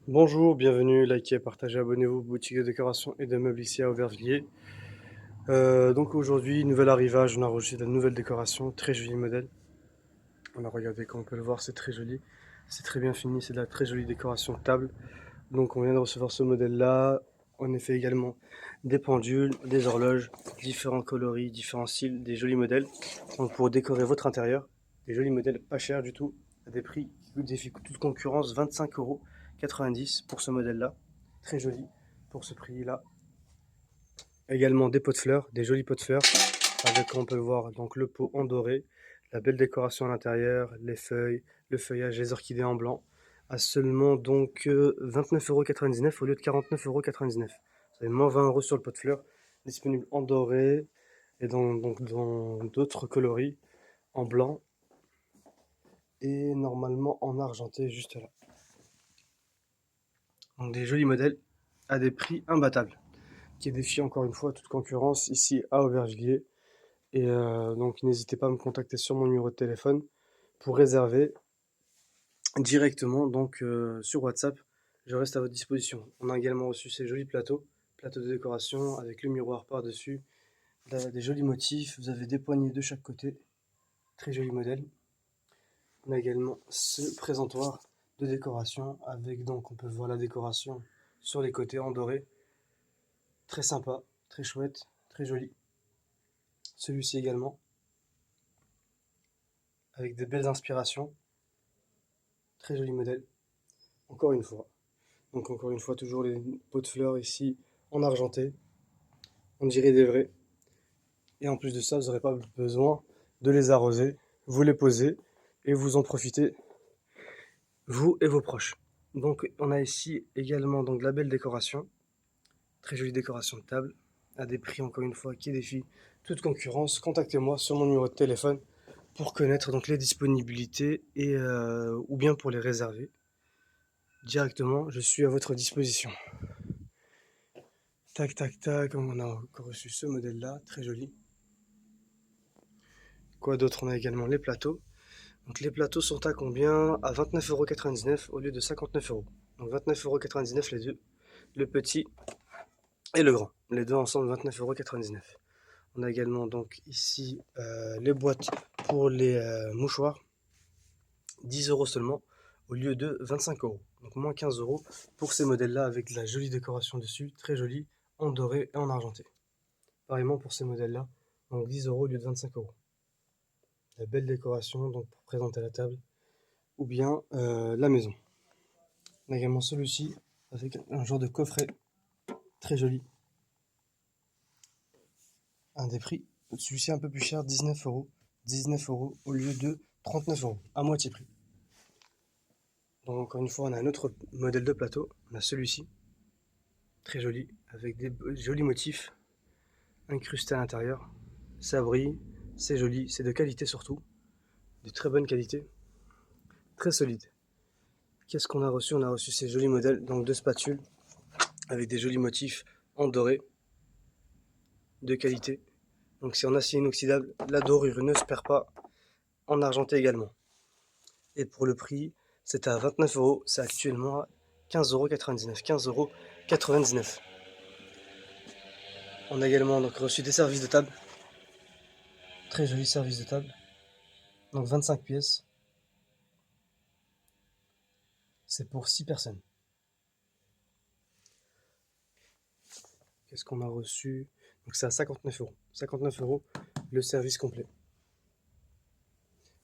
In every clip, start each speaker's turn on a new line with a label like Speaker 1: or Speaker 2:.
Speaker 1: Bonjour, bienvenue, likez, partagez, abonnez-vous, boutique de décoration et de meubles ici à Aubervilliers. Donc aujourd'hui, nouvel arrivage, on a reçu de nouvelles décorations, très joli modèle. On a regardé, comme on peut le voir, c'est très joli, c'est très bien fini, c'est de la très jolie décoration de table. Donc on vient de recevoir ce modèle-là. On a fait également des pendules, des horloges, différents coloris, différents styles, des jolis modèles. Donc pour décorer votre intérieur, des jolis modèles pas chers du tout, à des prix qui défient toute concurrence, 25,90 € pour ce modèle-là. Très joli pour ce prix-là. Également des pots de fleurs, des jolis pots de fleurs, avec, comme on peut le voir, donc le pot en doré, la belle décoration à l'intérieur, les feuilles, le feuillage, les orchidées en blanc, à seulement donc 29,99 € au lieu de 49,99 €. Vous avez moins 20 € sur le pot de fleurs, disponible en doré et dans d'autres coloris, en blanc et normalement en argenté juste là. Donc des jolis modèles à des prix imbattables, qui défient encore une fois toute concurrence ici à Aubervilliers. Et donc n'hésitez pas à me contacter sur mon numéro de téléphone pour réserver directement donc sur WhatsApp. Je reste à votre disposition. On a également reçu ces jolis plateaux de décoration avec le miroir par-dessus, des jolis motifs. Vous avez des poignées de chaque côté, très joli modèle. On a également ce présentoir de décoration avec, donc on peut voir la décoration sur les côtés en doré, très sympa, très chouette, très joli. Celui-ci également avec des belles inspirations, très joli modèle. Encore une fois. Donc encore une fois, toujours les pots de fleurs ici en argenté. On dirait des vrais. Et en plus de ça, vous n'aurez pas besoin de les arroser. Vous les posez et vous en profitez, vous et vos proches. Donc on a ici également donc la belle décoration. Très jolie décoration de table. À des prix encore une fois qui défient toute concurrence. Contactez-moi sur mon numéro de téléphone pour connaître donc les disponibilités et ou bien pour les réserver. Directement, je suis à votre disposition. Tac, tac, tac, on a encore reçu ce modèle-là, très joli. Quoi d'autre? On a également les plateaux. Donc les plateaux sont à combien? À 29,99 € au lieu de 59 €. Donc 29,99 € les deux, le petit et le grand. Les deux ensemble 29,99 €. On a également donc ici les boîtes pour les mouchoirs, 10 € seulement au lieu de 25 €. Donc moins 15 € pour ces modèles-là avec de la jolie décoration dessus, très jolie, en doré et en argenté. Pareillement pour ces modèles-là, donc 10 € au lieu de 25 €. La belle décoration donc pour présenter la table ou bien la maison. On a également celui-ci avec un genre de coffret très joli. Un des prix, celui-ci un peu plus cher, 19 €. 19 € au lieu de 39 €, à moitié prix. Donc encore une fois, on a un autre modèle de plateau. On a celui-ci, très joli, avec des jolis motifs incrustés à l'intérieur. Ça brille, c'est joli, c'est de qualité surtout, de très bonne qualité, très solide. Qu'est-ce qu'on a reçu? On a reçu ces jolis modèles donc de spatules avec des jolis motifs en doré de qualité. Donc c'est en acier inoxydable, la dorure ne se perd pas, en argenté également. Et pour le prix, c'est à 29 €, c'est actuellement à 15,99 €. 15,99 €. On a également donc reçu des services de table, très joli service de table, donc 25 pièces, c'est pour 6 personnes. Qu'est-ce qu'on a reçu? Donc c'est à 59 €. 59 € le service complet.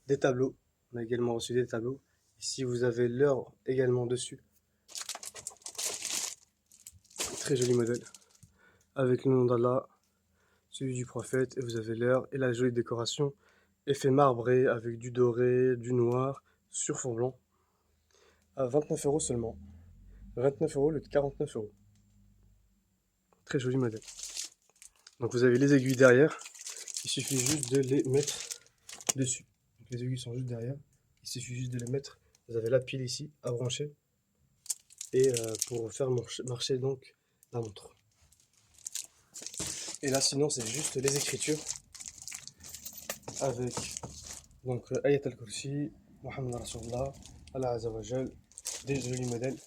Speaker 1: Des tableaux, on a également reçu des tableaux. Ici vous avez l'heure également dessus. Très joli modèle. Avec le nom d'Allah, celui du prophète, et vous avez l'heure et la jolie décoration. Effet marbré avec du doré, du noir, sur fond blanc. À 29 € seulement. 29 € au lieu de 49 €. Très joli modèle. Donc vous avez les aiguilles derrière. Il suffit juste de les mettre dessus. Donc les aiguilles sont juste derrière. Il suffit juste de les mettre. Vous avez la pile ici à brancher. Et pour faire marcher donc la montre. Et là sinon c'est juste les écritures avec donc Ayat al-Kursi, Muhammad Rasulullah, Allah Azza wa Jal, des jolis modèles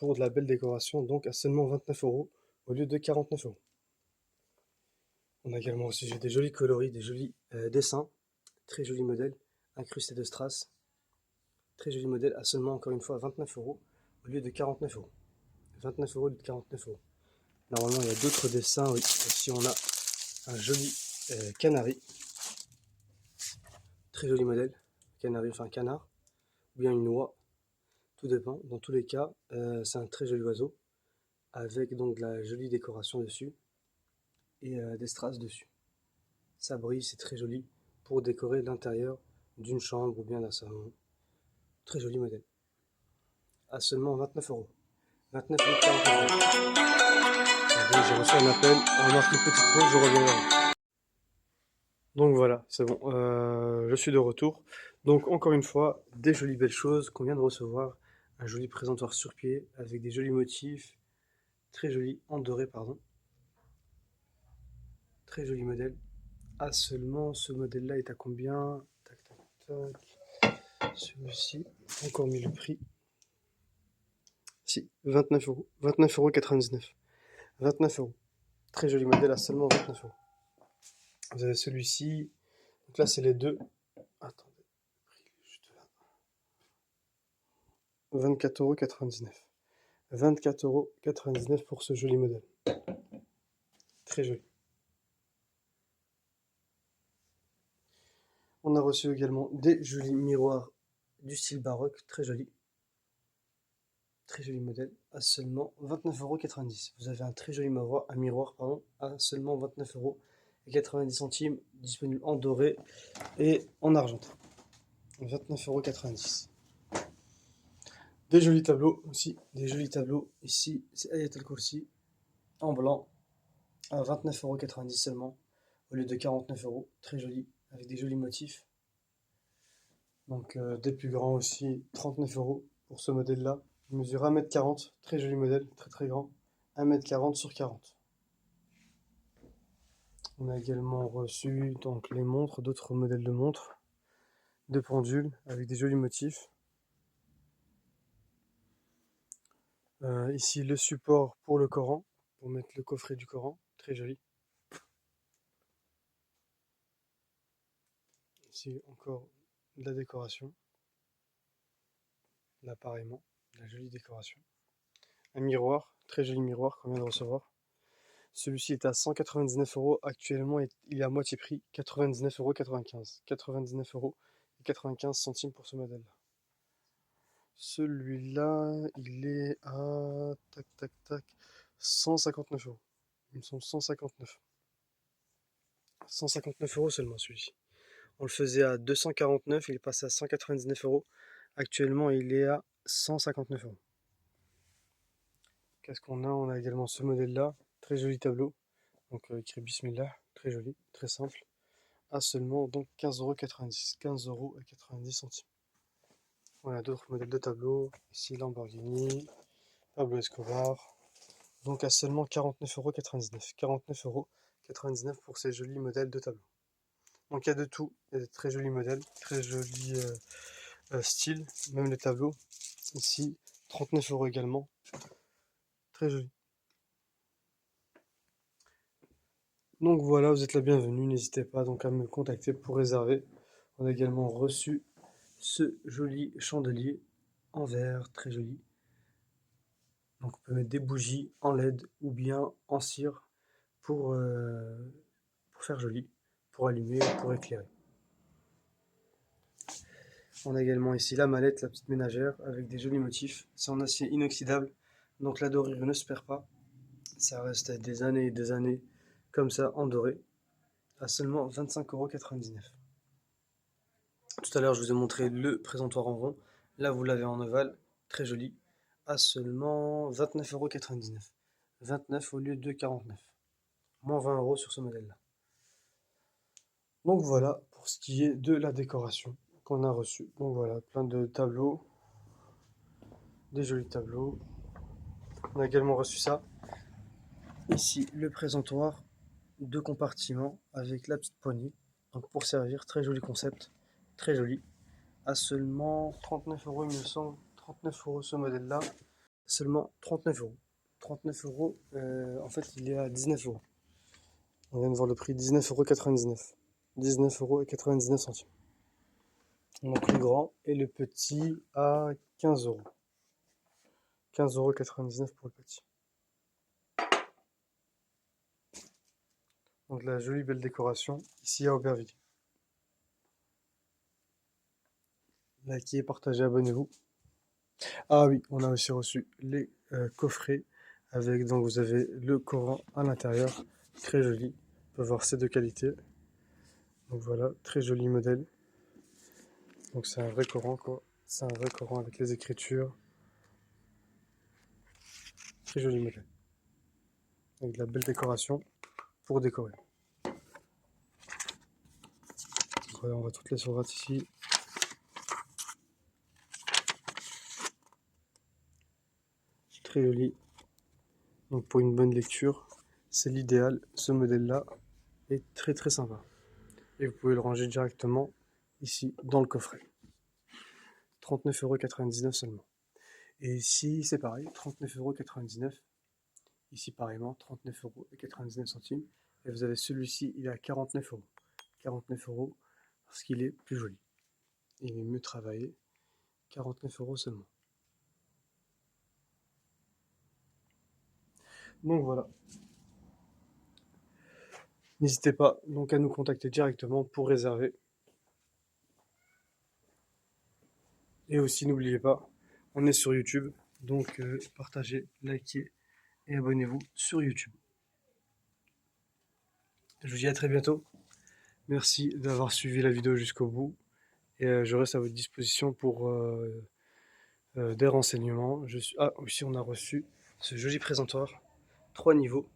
Speaker 1: pour de la belle décoration, donc à seulement 29 € au lieu de 49 €. On a également aussi des jolis coloris, des jolis dessins, très joli modèle, incrusté de strass, très joli modèle à seulement encore une fois 29 € au lieu de 49 €. 29 € au lieu de 49 €. Normalement il y a d'autres dessins, oui. Ici on a un joli canari, très joli modèle, canari, enfin canard, ou bien une oie, tout dépend. Dans tous les cas, c'est un très joli oiseau, avec donc de la jolie décoration dessus, et des strass dessus. Ça brille, c'est très joli, pour décorer l'intérieur d'une chambre ou bien d'un salon. Très joli modèle. À seulement 29 €. 29 € 49 €. J'ai reçu un appel, on marque une petite pause, je reviens vers vous. Donc voilà, c'est bon, je suis de retour. Donc encore une fois, des jolies belles choses qu'on vient de recevoir. Un joli présentoir sur pied, avec des jolis motifs, très joli, en doré pardon. Très joli modèle. Ah seulement, ce modèle-là est à combien? Tac, tac, tac. Celui-ci, encore mis le prix. Si, 29 €. 29 € 99. 29 €. Très joli modèle à seulement 29 €. Vous avez celui-ci. Donc là, c'est les deux. Attendez, juste là. 24 € 99. 24 € 99 pour ce joli modèle. Très joli. On a reçu également des jolis miroirs du style baroque, très joli. Très joli modèle, à seulement 29 € 90. Vous avez un très joli miroir, à seulement 29 € et 90 centimes, disponible en doré et en argentin. 29 € 90. Des jolis tableaux aussi, des jolis tableaux. Ici, c'est Ayat al-Kursi en blanc à 29 € 90 seulement, au lieu de 49 €. Très joli, avec des jolis motifs. Donc des plus grands aussi, 39 € pour ce modèle-là. Il mesure 1m40, très joli modèle, très très grand. 1m40 sur 40. On a également reçu donc les montres, d'autres modèles de montres, de pendules avec des jolis motifs. Ici le support pour le Coran, pour mettre le coffret du Coran, très joli. Ici encore de la décoration, l'appareillement, de la jolie décoration. Un miroir, très joli miroir qu'on vient de recevoir. Celui-ci est à 199 €, actuellement il est à moitié prix, 99,95 €. 99 € et 95 centimes pour ce modèle-là. Celui-là, il est à tac tac tac 159 €. Il me semble 159. 159 € seulement celui-ci. On le faisait à 249, il est passé à 199 €. Actuellement, il est à 159 €. Qu'est-ce qu'on a? On a également ce modèle-là, très joli tableau. Donc écrit Bismillah, très joli, très simple. À seulement donc 15,90 €. 15,90 €. On a d'autres modèles de tableaux. Ici Lamborghini, Pablo Escobar. Donc à seulement 49,99 €. 49,99 € pour ces jolis modèles de tableaux. Donc il y a de tout. Il y a des très jolis modèles, très jolis styles, même les tableaux. Ici, 39 € également. Très joli. Donc voilà, vous êtes la bienvenue. N'hésitez pas donc à me contacter pour réserver. On a également reçu ce joli chandelier en verre, très joli. Donc on peut mettre des bougies en LED ou bien en cire pour faire joli, pour allumer, pour éclairer. On a également ici la mallette, la petite ménagère, avec des jolis motifs. C'est en acier inoxydable, donc la dorure ne se perd pas. Ça reste des années et des années comme ça en doré, à seulement 25,99 €. Tout à l'heure, je vous ai montré le présentoir en rond. Là, vous l'avez en ovale, très joli, à seulement 29,99 €. 29 au lieu de 49. Moins 20 € sur ce modèle-là. Donc voilà pour ce qui est de la décoration qu'on a reçue. Donc voilà, plein de tableaux, des jolis tableaux. On a également reçu ça. Ici, le présentoir, 2 compartiments avec la petite poignée. Donc pour servir, très joli concept, très joli. À seulement 39 €, il me semble. 39 € ce modèle-là. seulement 39 euros. 39 euros, en fait, il est à 19 euros. On vient de voir le prix, 19,99 €. 19,99 €. Donc le grand et le petit à 15 euros. 15,99 € pour le petit. Donc la jolie belle décoration ici à Aubervilliers. Likez, partagez, abonnez-vous. Ah oui, on a aussi reçu les coffrets avec, donc vous avez le Coran à l'intérieur, très joli. On peut voir ces deux qualités. Donc voilà, très joli modèle. Donc c'est un vrai Coran quoi. C'est un vrai Coran avec les écritures. Très joli modèle. Avec de la belle décoration pour décorer. Donc voilà, on voit toutes les sourates ici. Très joli. Donc pour une bonne lecture, c'est l'idéal. Ce modèle-là est très très sympa. Et vous pouvez le ranger directement ici dans le coffret. 39,99 € seulement. Et ici c'est pareil, 39,99 €. Ici pareillement, 39,99 €. Et vous avez celui-ci, il est à 49 euros. 49 euros parce qu'il est plus joli. Il est mieux travaillé. 49 euros seulement. Donc voilà. N'hésitez pas donc à nous contacter directement pour réserver. Et aussi n'oubliez pas, on est sur YouTube, donc partagez, likez et abonnez-vous sur YouTube. Je vous dis à très bientôt. Merci d'avoir suivi la vidéo jusqu'au bout. Et je reste à votre disposition pour des renseignements. Ah, aussi on a reçu ce joli présentoir. 3 niveaux.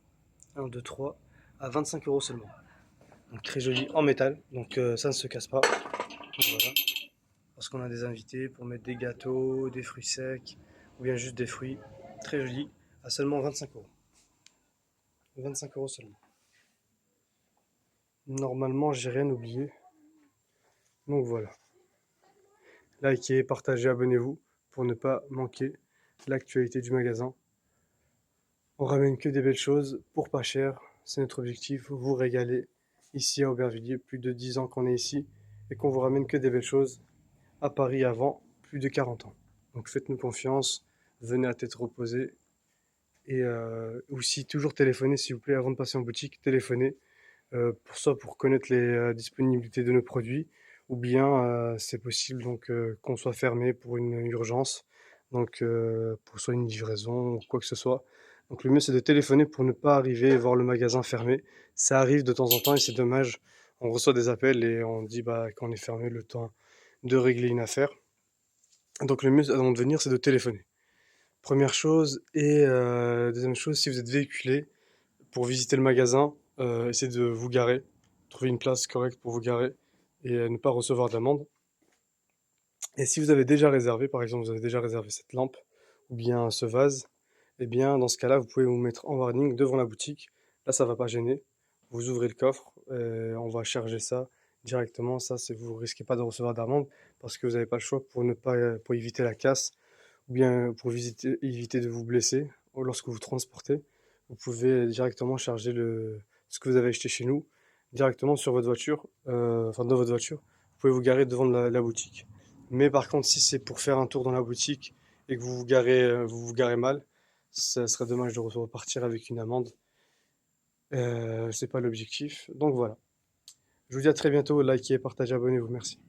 Speaker 1: 1, 2, 3. À 25 euros seulement. Donc très joli en métal. Donc ça ne se casse pas. Donc, voilà. Parce qu'on a des invités pour mettre des gâteaux, des fruits secs. Ou bien juste des fruits. Très joli. À seulement 25 euros. 25 euros seulement. Normalement j'ai rien oublié. Donc voilà. Likez, partagez, abonnez-vous pour ne pas manquer l'actualité du magasin. On ramène que des belles choses pour pas cher, c'est notre objectif, vous régaler ici à Aubervilliers, plus de 10 ans qu'on est ici et qu'on vous ramène que des belles choses à Paris avant plus de 40 ans. Donc faites-nous confiance, venez à tête reposée et aussi toujours téléphoner s'il vous plaît avant de passer en boutique, téléphonez pour connaître les disponibilités de nos produits ou bien c'est possible donc qu'on soit fermé pour une urgence, donc pour soit une livraison ou quoi que ce soit. Donc le mieux c'est de téléphoner pour ne pas arriver et voir le magasin fermé. Ça arrive de temps en temps et c'est dommage. On reçoit des appels et on dit bah, qu'on est fermé le temps de régler une affaire. Donc le mieux avant de venir c'est de téléphoner. Première chose et deuxième chose, si vous êtes véhiculé pour visiter le magasin, essayez de vous garer, trouver une place correcte pour vous garer et ne pas recevoir d'amende. Et si vous avez déjà réservé, par exemple, vous avez déjà réservé cette lampe ou bien ce vase, eh bien, dans ce cas-là, vous pouvez vous mettre en warning devant la boutique. Là, ça va pas gêner. Vous ouvrez le coffre, on va charger ça directement. Ça, c'est vous risquez pas de recevoir d'amende parce que vous n'avez pas le choix pour ne pas pour éviter la casse ou bien pour éviter de vous blesser lorsque vous transportez. Vous pouvez directement charger ce que vous avez acheté chez nous directement sur votre voiture, enfin dans votre voiture. Vous pouvez vous garer devant la boutique. Mais par contre, si c'est pour faire un tour dans la boutique et que vous vous garez mal, ça serait dommage de repartir avec une amende. C'est pas l'objectif. Donc voilà. Je vous dis à très bientôt. Likez, partagez, abonnez-vous. Merci.